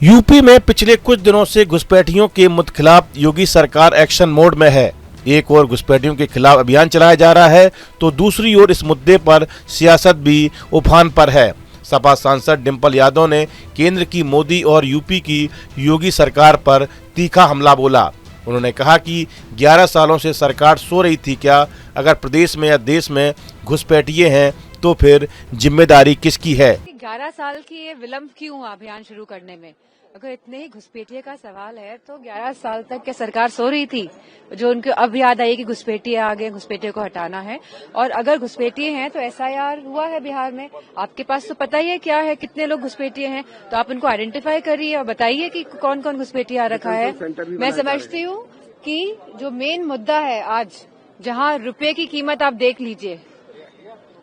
UP में पिछले कुछ दिनों से घुसपैठियों के खिलाफ योगी सरकार एक्शन मोड में है। एक ओर घुसपैठियों के खिलाफ अभियान चलाया जा रहा है तो दूसरी ओर इस मुद्दे पर सियासत भी उफान पर है। सपा सांसद डिंपल यादव ने केंद्र की मोदी और यूपी की योगी सरकार पर तीखा हमला बोला। उन्होंने कहा कि 11 सालों से सरकार सो रही थी क्या? अगर प्रदेश में या देश में घुसपैठिए हैं तो फिर जिम्मेदारी किसकी है? 11 साल की ये विलंब क्यों हुआ अभियान शुरू करने में? अगर इतने ही घुसपैठिए का सवाल है तो 11 साल तक क्या सरकार सो रही थी? जो उनको अब याद आई कि घुसपैठिए आ गए, घुसपैठिए को हटाना है। और अगर घुसपैठिए हैं तो एसआईआर हुआ है बिहार में, आपके पास तो पता ही है क्या है, कितने लोग घुसपैठिए हैं, तो आप उनको आइडेंटिफाई करिए और बताइए कि कौन कौन घुसपैठिए आ रखा है। मैं समझती हूँ कि जो मेन मुद्दा है आज, जहाँ रुपए की कीमत आप देख लीजिए,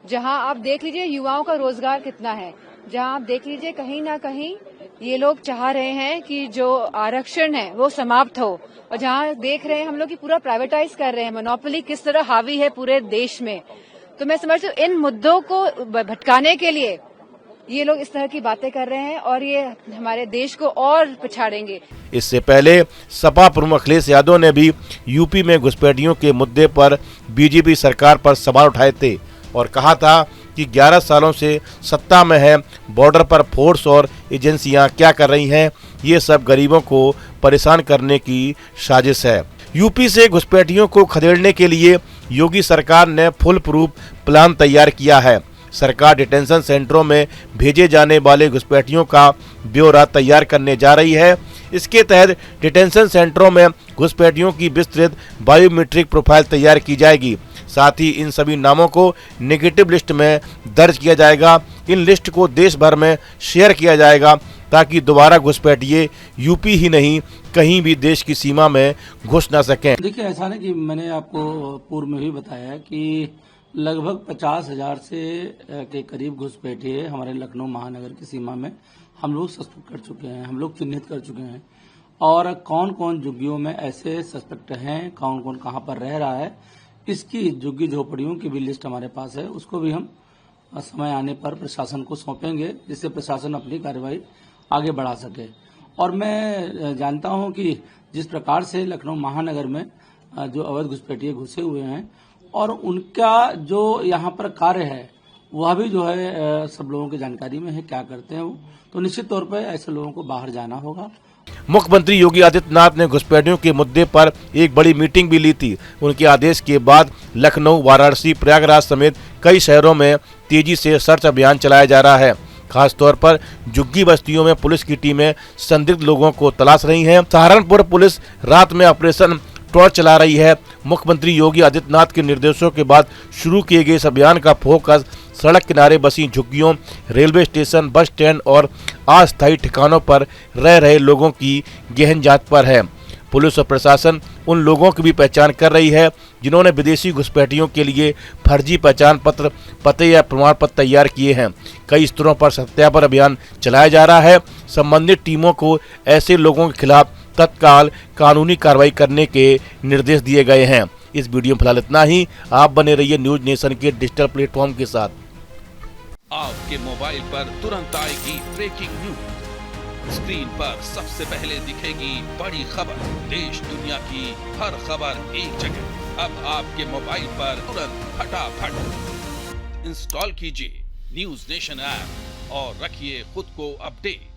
जहां आप देख लीजिए युवाओं का रोजगार कितना है, जहां आप देख लीजिए कहीं ना कहीं ये लोग चाह रहे हैं कि जो आरक्षण है वो समाप्त हो, और जहां देख रहे हैं हम लोग कि पूरा प्राइवेटाइज कर रहे हैं, मोनोपोली किस तरह हावी है पूरे देश में। तो मैं समझती हूँ इन मुद्दों को भटकाने के लिए ये लोग इस तरह की बातें कर रहे हैं और ये हमारे देश को और पिछाड़ेंगे। इससे पहले सपा प्रमुख अखिलेश यादव ने भी यूपी में घुसपैठियों के मुद्दे पर बीजेपी सरकार पर सवाल उठाए थे और कहा था कि 11 सालों से सत्ता में है, बॉर्डर पर फोर्स और एजेंसियां क्या कर रही हैं, ये सब गरीबों को परेशान करने की साजिश है। यूपी से घुसपैठियों को खदेड़ने के लिए योगी सरकार ने फुल प्रूफ प्लान तैयार किया है। सरकार डिटेंशन सेंटरों में भेजे जाने वाले घुसपैठियों का ब्यौरा तैयार करने जा रही है। इसके तहत डिटेंशन सेंटरों में घुसपैठियों की विस्तृत बायोमेट्रिक प्रोफाइल तैयार की जाएगी। साथ ही इन सभी नामों को नेगेटिव लिस्ट में दर्ज किया जाएगा। इन लिस्ट को देश भर में शेयर किया जाएगा ताकि दोबारा घुसपैठिए यूपी ही नहीं कहीं भी देश की सीमा में घुस ना सकें। देखिए, ऐसा नहीं कि मैंने आपको पूर्व में भी बताया कि लगभग 50,000 से के करीब घुसपैठिए हमारे लखनऊ महानगर की सीमा में हम लोग सस्पेक्ट कर चुके हैं, हम लोग चिन्हित कर चुके हैं। और कौन कौन झुग्गियों में ऐसे सस्पेक्ट हैं, कौन कौन कहाँ पर रह रहा है, इसकी झुग्गी झोपड़ियों की भी लिस्ट हमारे पास है। उसको भी हम समय आने पर प्रशासन को सौंपेंगे जिससे प्रशासन अपनी कार्रवाई आगे बढ़ा सके। और मैं जानता हूं कि जिस प्रकार से लखनऊ महानगर में जो अवैध घुसपैठिए घुसे हुए हैं और उनका जो यहाँ पर कार्य है वह भी जो है सब लोगों की जानकारी में है, क्या करते हैं वो, तो निश्चित तौर पर ऐसे लोगों को बाहर जाना होगा। मुख्यमंत्री योगी आदित्यनाथ ने घुसपैठियों के मुद्दे पर एक बड़ी मीटिंग भी ली थी। उनके आदेश के बाद लखनऊ, वाराणसी, प्रयागराज समेत कई शहरों में तेजी से सर्च अभियान चलाया जा रहा है। खासतौर पर झुग्गी बस्तियों में पुलिस की टीमें संदिग्ध लोगों को तलाश रही हैं। सहारनपुर पुलिस रात में ऑपरेशन टॉर्च चला रही है। मुख्यमंत्री योगी आदित्यनाथ के निर्देशों के बाद शुरू किए गए इस अभियान का फोकस सड़क किनारे बसी झुग्गियों, रेलवे स्टेशन, बस स्टैंड और अस्थायी ठिकानों पर रह रहे लोगों की गहन जांच पर है। पुलिस और प्रशासन उन लोगों की भी पहचान कर रही है जिन्होंने विदेशी घुसपैठियों के लिए फर्जी पहचान पत्र, पते या प्रमाण पत्र तैयार किए हैं। कई स्तरों पर सत्यापन अभियान चलाया जा रहा है। संबंधित टीमों को ऐसे लोगों के खिलाफ तत्काल कानूनी कार्रवाई करने के निर्देश दिए गए हैं। इस वीडियो में फिलहाल इतना ही। आप बने रहिए न्यूज नेशन के डिजिटल प्लेटफॉर्म के साथ। आपके मोबाइल पर तुरंत आएगी ब्रेकिंग न्यूज, स्क्रीन पर सबसे पहले दिखेगी बड़ी खबर, देश दुनिया की हर खबर एक जगह। अब आपके मोबाइल पर तुरंत फटाफट इंस्टॉल कीजिए न्यूज नेशन ऐप और रखिए खुद को अपडेट।